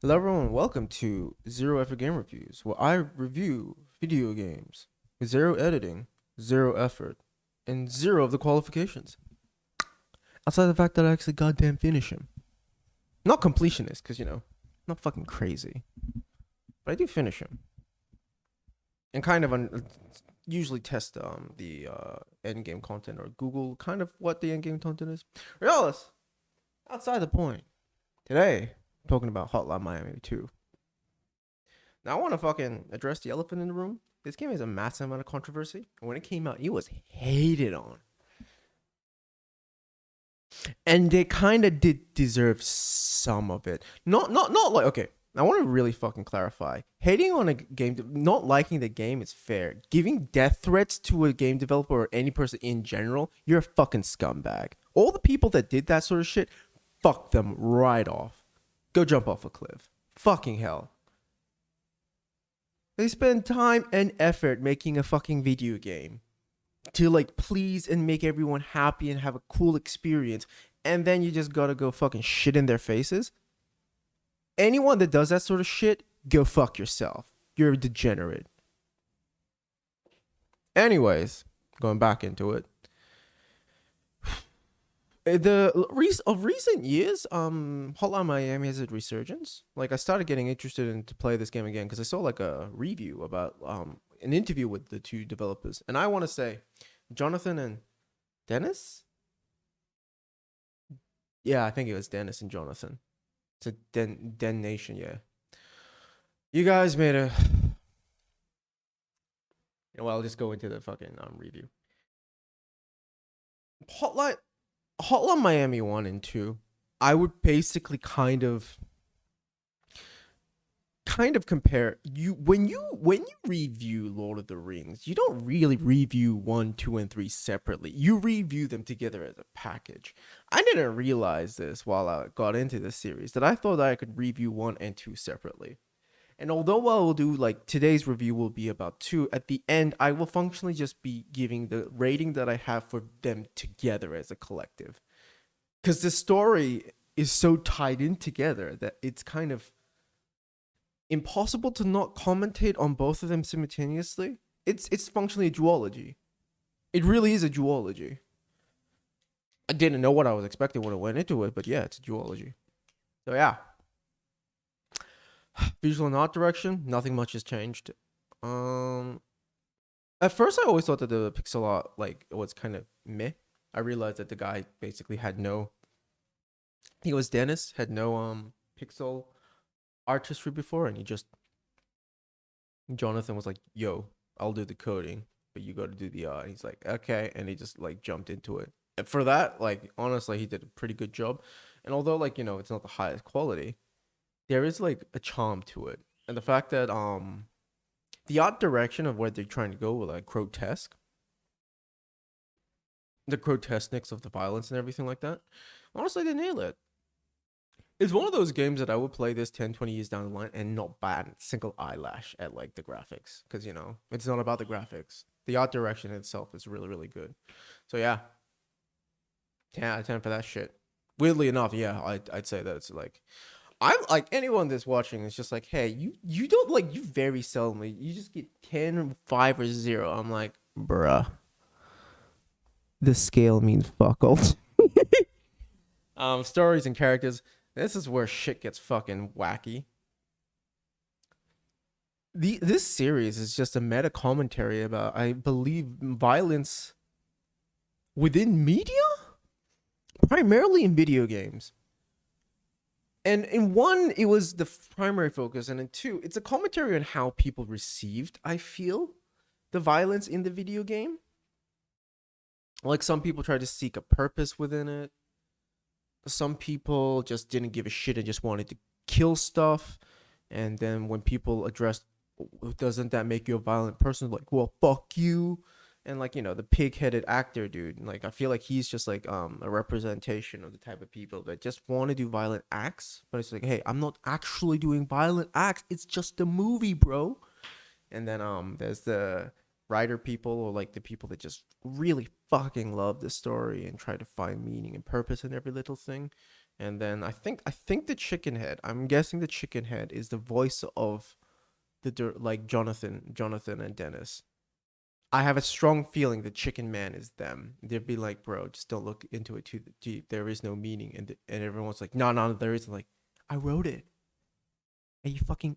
Hello everyone, welcome to Zero Effort Game Reviews, where I review video games with zero editing, zero effort, and zero of the qualifications. Outside the fact that I actually goddamn finish him. Not completionist, because not fucking crazy. But I do finish him. And kind of usually test the end game content or Google kind of what the end game content is. Regardless, outside the point, today I'm talking about Hotline Miami 2. Now I want to fucking address the elephant in the room. This game has a massive amount of controversy, and when it came out, it was hated on, and they kind of did deserve some of it. Not like okay. I want to really fucking clarify. Hating on a game, not liking the game is fair. Giving death threats to a game developer or any person in general, you're a fucking scumbag. All the people that did that sort of shit, fuck them right off. Go jump off a cliff. Fucking hell. They spend time and effort making a fucking video game to like please and make everyone happy and have a cool experience, and then you just gotta go fucking shit in their faces. Anyone that does that sort of shit, go fuck yourself. You're a degenerate. Anyways, going back into it. Of recent years, Hotline Miami has a resurgence. Like I started getting interested in to play this game again because I saw like a review about an interview with the two developers, and I want to say, Jonathan and Dennis. Yeah, I think it was Dennis and Jonathan. It's a Den Nation. Yeah, you guys made a. Well, I'll just go into the fucking review. Hotline Hotline Miami 1 and 2, I would basically kind of compare you when you review Lord of the Rings, you don't really review 1, 2, and 3 separately. You review them together as a package. I didn't realize this while I got into this series, that I thought that I could review 1 and 2 separately. And although I will do like today's review will be about 2, at the end I will functionally just be giving the rating that I have for them together as a collective. Because the story is so tied in together that it's kind of impossible to not commentate on both of them simultaneously. It's functionally a duology. It really is a duology. I didn't know what I was expecting when I went into it, but yeah, it's a duology. So yeah, visual and art direction, nothing much has changed. Um, at first I always thought that the pixel art like was kind of meh. I realized that the guy basically had no. He was Dennis, had no pixel artistry before, and he just Jonathan was like, "Yo, I'll do the coding, but you got to do the art." He's like, "Okay," and he just like jumped into it. And for that, like honestly, he did a pretty good job. And although like it's not the highest quality, there is like a charm to it, and the fact that the art direction of where they're trying to go with like grotesque, the grotesqueness of the violence and everything like that. Honestly, they nail it. It's one of those games that I would play this 10, 20 years down the line and not bat a single eyelash at like the graphics. Because, it's not about the graphics. The art direction itself is really, really good. So yeah, 10 out of 10 for that shit. Weirdly enough, yeah, I'd say that it's like, I'm like anyone that's watching is just like, hey, you don't like, you very seldomly, you just get 10, 5, or 0. I'm like, bruh, the scale means fuck all. Stories and characters. This is where shit gets fucking wacky. This series is just a meta commentary about, I believe, violence within media, primarily in video games. And in 1, it was the primary focus, and in 2, it's a commentary on how people received, I feel, the violence in the video game. Like some people try to seek a purpose within it. Some people just didn't give a shit and just wanted to kill stuff. And then when people addressed, doesn't that make you a violent person? Like, well, fuck you. And like, the pig-headed actor dude, like I feel like he's just like a representation of the type of people that just want to do violent acts, but it's like, hey, I'm not actually doing violent acts. It's just a movie, bro. And then there's the writer people, or like the people that just really fucking love the story and try to find meaning and purpose in every little thing. And then I think the chicken head. I'm guessing the chicken head is the voice of like Jonathan and Dennis. I have a strong feeling the chicken man is them. They'd be like, bro, just don't look into it too deep. There is no meaning, and everyone's like, no, there isn't. Like, I wrote it. And you fucking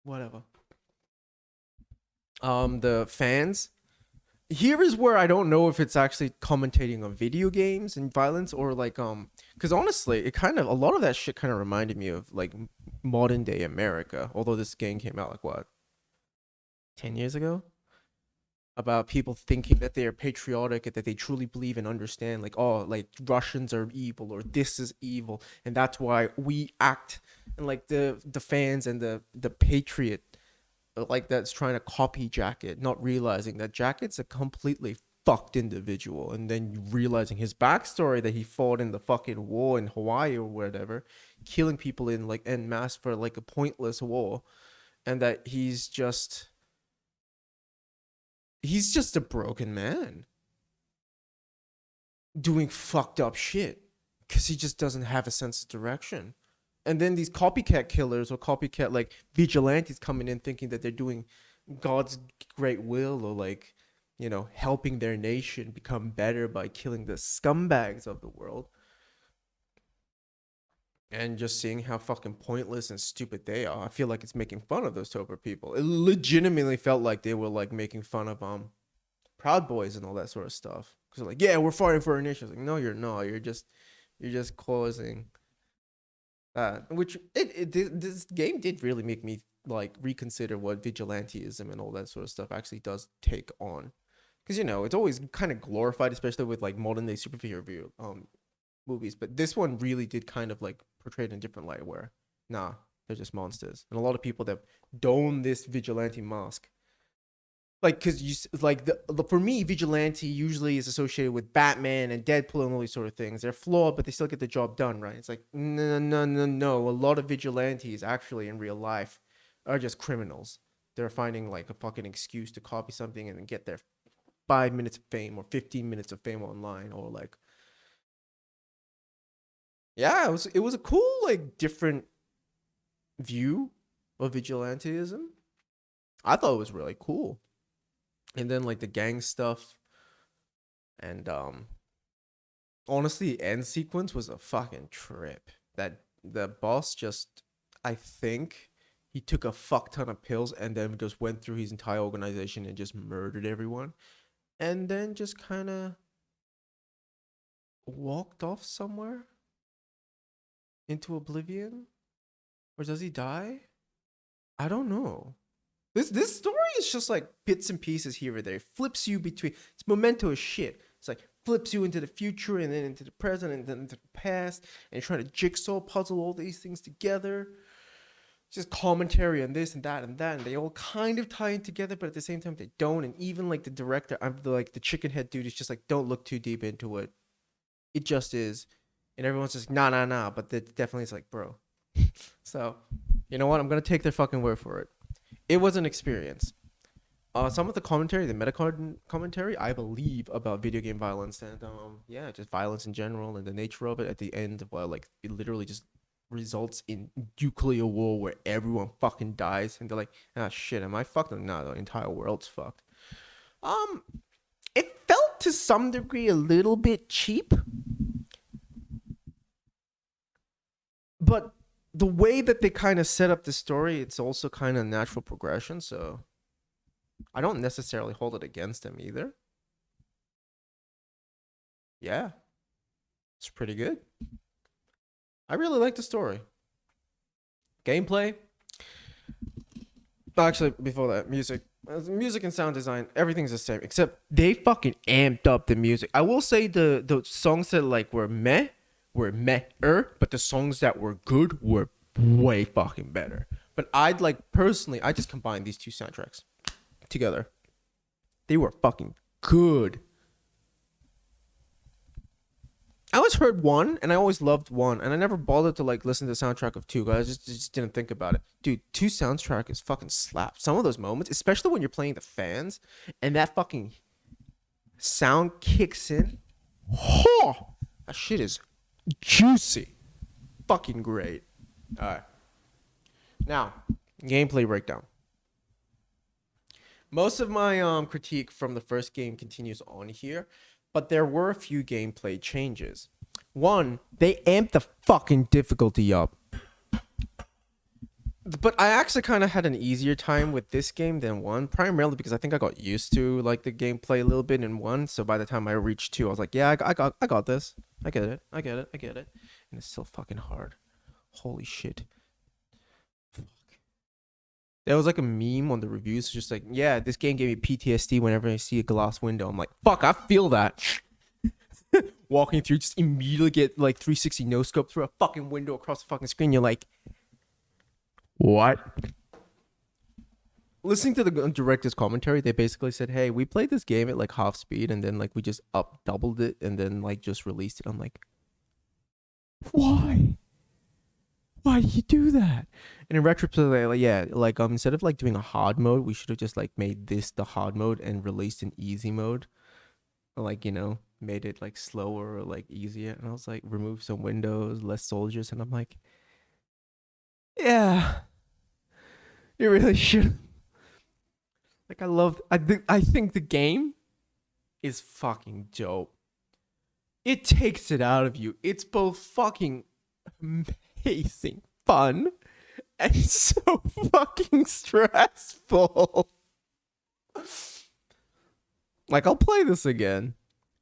whatever. The fans. Here is where I don't know if it's actually commentating on video games and violence or like because honestly, it kind of a lot of that shit kind of reminded me of like modern day America. Although this game came out like what 10 years ago, about people thinking that they are patriotic and that they truly believe and understand like, oh, like Russians are evil or this is evil and that's why we act, and like the fans and the patriot like that's trying to copy Jacket, not realizing that Jacket's a completely fucked individual, and then realizing his backstory that he fought in the fucking war in Hawaii or whatever, killing people in like en masse for like a pointless war, and that he's just a broken man doing fucked up shit because he just doesn't have a sense of direction. And then these copycat killers or copycat like vigilantes coming in thinking that they're doing God's great will or like, helping their nation become better by killing the scumbags of the world. And just seeing how fucking pointless and stupid they are, I feel like it's making fun of those type of people. It legitimately felt like they were like making fun of Proud Boys and all that sort of stuff. Because like, yeah, we're fighting for our nation. It's like, no, you're not. You're just causing that. Which this game did really make me like reconsider what vigilantism and all that sort of stuff actually does take on. Because it's always kind of glorified, especially with like modern day superhero movies. But this one really did kind of like portray it in a different light, where nah, they're just monsters. And a lot of people that don this vigilante mask, like, because you like for me, vigilante usually is associated with Batman and Deadpool and all these sort of things. They're flawed, but they still get the job done, right? It's like no. A lot of vigilantes actually in real life are just criminals. They're finding like a fucking excuse to copy something and then get their 5 minutes of fame or 15 minutes of fame online, or like, yeah, it was a cool like different view of vigilantism. I thought it was really cool. And then like the gang stuff, and honestly, the end sequence was a fucking trip. That the boss just, I think he took a fuck ton of pills and then just went through his entire organization and just murdered everyone, and then just kind of walked off somewhere into oblivion. Or does he die? I don't know. This story is just like bits and pieces here or there. It flips you between. It's memento as shit. It's like flips you into the future and then into the present and then into the past, and you're trying to jigsaw puzzle all these things together. Just commentary on this and that and that, and they all kind of tie in together, but at the same time they don't. And even like the director, like the chicken head dude, is just like, don't look too deep into it. It just is, and everyone's just nah. But it definitely is like, bro. So, you know what? I'm gonna take their fucking word for it. It was an experience. Some of the commentary, the meta commentary, I believe, about video game violence and yeah, just violence in general and the nature of it at the end, well, like it literally just results in nuclear war where everyone fucking dies, and they're like, ah, shit, am I fucked? No, the entire world's fucked. It felt to some degree a little bit cheap, but the way that they kind of set up the story, it's also kind of natural progression. So I don't necessarily hold it against them either. Yeah, it's pretty good. I really like the story. Gameplay. Actually, before that, music and sound design, everything's the same, except they fucking amped up the music. I will say the songs that like were meh-er, but the songs that were good were way fucking better. But I'd like personally, I just combined these two soundtracks together. They were fucking good. I always heard one, and I always loved one, and I never bothered to like listen to the soundtrack of two, because I just didn't think about it. Dude, two soundtrack is fucking slap. Some of those moments, especially when you're playing the fans, and that fucking sound kicks in. Oh, that shit is juicy. fucking great. All right. Now, gameplay breakdown. Most of my critique from the first game continues on here, but there were a few gameplay changes. One, they amped the fucking difficulty up. But I actually kind of had an easier time with this game than one, primarily because I think I got used to like the gameplay a little bit in one. So by the time I reached two, I was like, yeah, I got this. I get it. And it's still fucking hard. Holy shit. There was like a meme on the reviews, just like, yeah, this game gave me PTSD whenever I see a glass window. I'm like, fuck, I feel that. Walking through, just immediately get like 360 no scope through a fucking window across the fucking screen. You're like, what? Listening to the director's commentary, they basically said, hey, we played this game at like half speed and then like we just up doubled it and then like just released it. I'm like, why? Why do you do that? And in retrospect, like, yeah, like instead of like doing a hard mode, we should have just like made this the hard mode and released an easy mode. Or, like, you know, made it like slower or like easier. And I was like, remove some windows, less soldiers, and I'm like, yeah, you really should. Like, I think the game is fucking dope. It takes it out of you. It's both fucking amazing fun and so fucking stressful. Like, I'll play this again.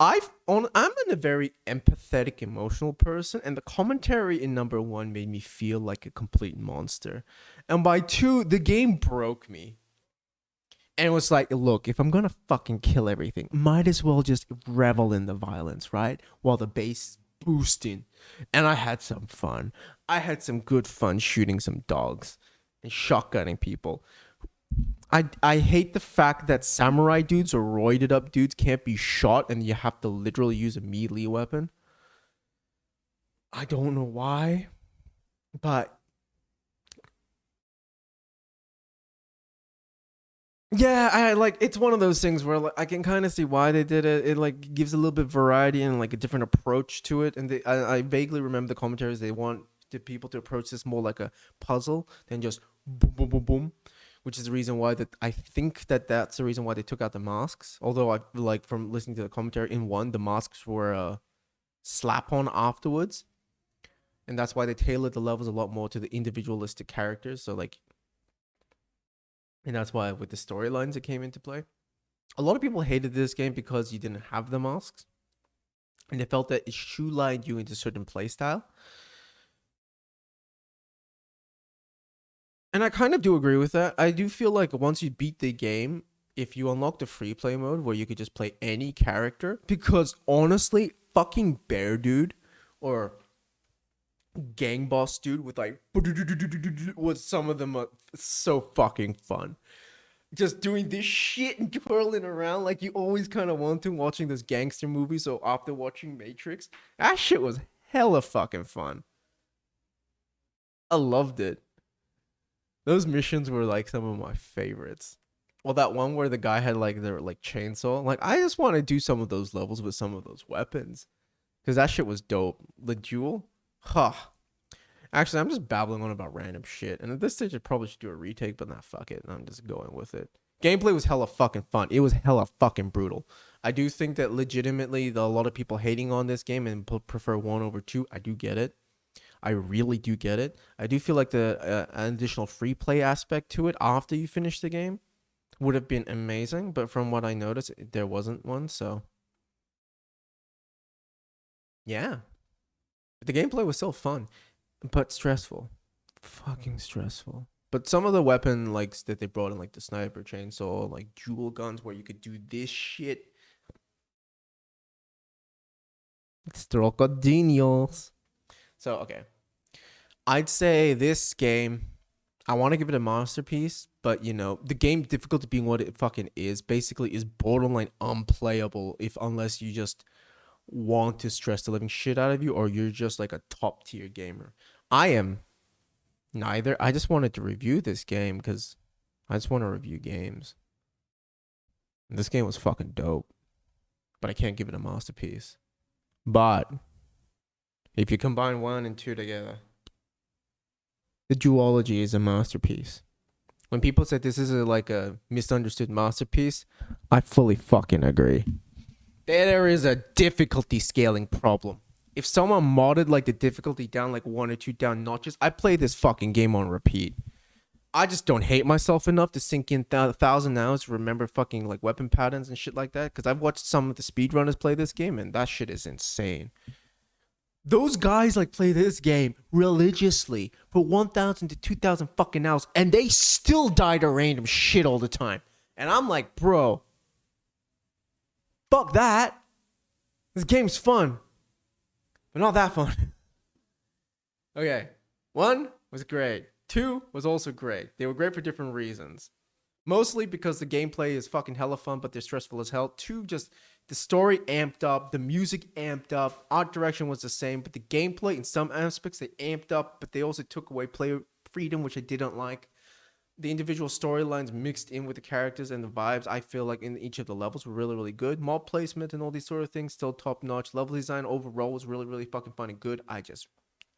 I'm a very empathetic, emotional person, and the commentary in number one made me feel like a complete monster. And by two, the game broke me. And it was like, look, if I'm gonna fucking kill everything, might as well just revel in the violence, right? While the bass is boosting. And I had some fun. I had some good fun shooting some dogs and shotgunning people. I hate the fact that samurai dudes or roided up dudes can't be shot and you have to literally use a melee weapon. I don't know why, but yeah, I like it's one of those things where like, I can kind of see why they did it. It like gives a little bit of variety and like a different approach to it. And I vaguely remember the commentaries they want the people to approach this more like a puzzle than just boom boom boom boom, which is the reason why that I think that's the reason why they took out the masks. Although I like from listening to the commentary in one, the masks were slap on afterwards, and that's why they tailored the levels a lot more to the individualistic characters. So like. And that's why with the storylines it came into play. A lot of people hated this game because you didn't have the masks. And they felt that it shoe-lined you into a certain playstyle. And I kind of do agree with that. I do feel like once you beat the game, if you unlock the free play mode where you could just play any character, because honestly, fucking Bear Dude or Gang Boss Dude with like was some of them are so fucking fun. Just doing this shit and twirling around like you always kind of want to watching this gangster movie. So after watching Matrix, that shit was hella fucking fun. I loved it. Those missions were like some of my favorites. Well, that one where the guy had like their like chainsaw. Like I just want to do some of those levels with some of those weapons. Because that shit was dope. The duel? Huh. Actually, I'm just babbling on about random shit. And at this stage, I probably should do a retake, but nah, fuck it. I'm just going with it. Gameplay was hella fucking fun. It was hella fucking brutal. I do think that legitimately, a lot of people hating on this game and prefer 1 over 2. I do get it. I really do get it. I do feel like the an additional free play aspect to it after you finish the game would have been amazing. But from what I noticed, there wasn't one. So, yeah. But the gameplay was still fun. But stressful. Fucking stressful. But some of the weapon likes that they brought in, like the sniper, chainsaw, like dual guns where you could do this shit. It's crocodilos. So, okay. I'd say this game, I want to give it a masterpiece, but you know, the game difficulty being what it fucking is, basically is borderline unplayable unless you just want to stress the living shit out of you or you're just like a top tier gamer. I am neither. I just wanted to review this game because I just want to review games. And this game was fucking dope, but I can't give it a masterpiece. But if you combine 1 and 2 together, The duology is a masterpiece. When people said this is like a misunderstood masterpiece, I fully fucking agree. There is a difficulty scaling problem. If someone modded like the difficulty down like 1 or 2 down notches, I play this fucking game on repeat. I just don't hate myself enough to sink in 1,000 hours to remember fucking like weapon patterns and shit like that. Because I've watched some of the speedrunners play this game and that shit is insane. Those guys like play this game religiously for 1,000 to 2,000 fucking hours and they still die to random shit all the time. And I'm like, bro, fuck that. This game's fun, but not that fun. Okay. 1 was great. 2 was also great. They were great for different reasons. Mostly because the gameplay is fucking hella fun, but they're stressful as hell. 2, just the story amped up, the music amped up, art direction was the same, but the gameplay in some aspects they amped up, but they also took away player freedom, which I didn't like. The individual storylines mixed in with the characters and the vibes, I feel like in each of the levels were really, really good. Mob placement and all these sort of things, still top notch. Level design overall was really, really fucking fun and good.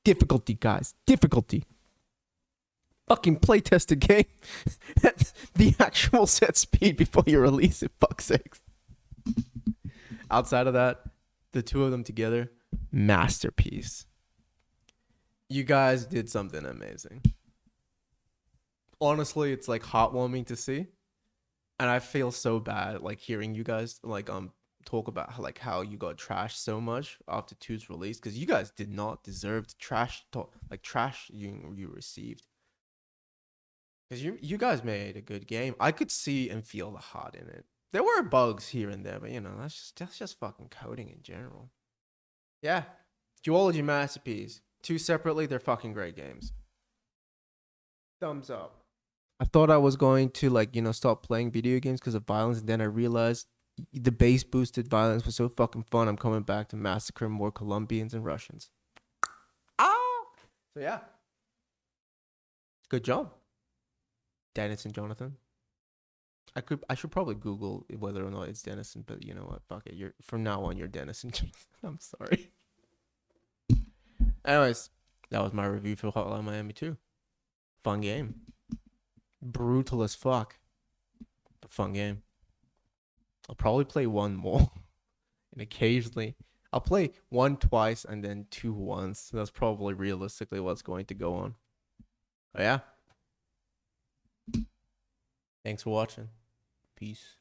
Difficulty, guys. Difficulty. Fucking play test a game at the actual set speed before you release it, fuck's sakes. Outside of that, the two of them together, masterpiece. You guys did something amazing. Honestly, it's like heartwarming to see. And I feel so bad like hearing you guys like talk about how you got trashed so much after 2's release, because you guys did not deserve the trash you received. Because you guys made a good game. I could see and feel the heart in it. There were bugs here and there, but you know, that's just fucking coding in general. Yeah. Duology masterpiece. 2 separately, they're fucking great games. Thumbs up. I thought I was going to like, you know, stop playing video games because of violence, and then I realized the base boosted violence was so fucking fun. I'm coming back to massacre more Colombians and Russians. Ah! So yeah. Good job, Dennis and Jonathan. I should probably Google whether or not it's Dennison, but you know what? Fuck it. You're from now on you're Dennison. I'm sorry. Anyways, that was my review for Hotline Miami 2. Fun game. Brutal as fuck. But fun game. I'll probably play 1 more. And occasionally I'll play 1 twice and then 2 once. That's probably realistically what's going to go on. But yeah. Thanks for watching. Peace.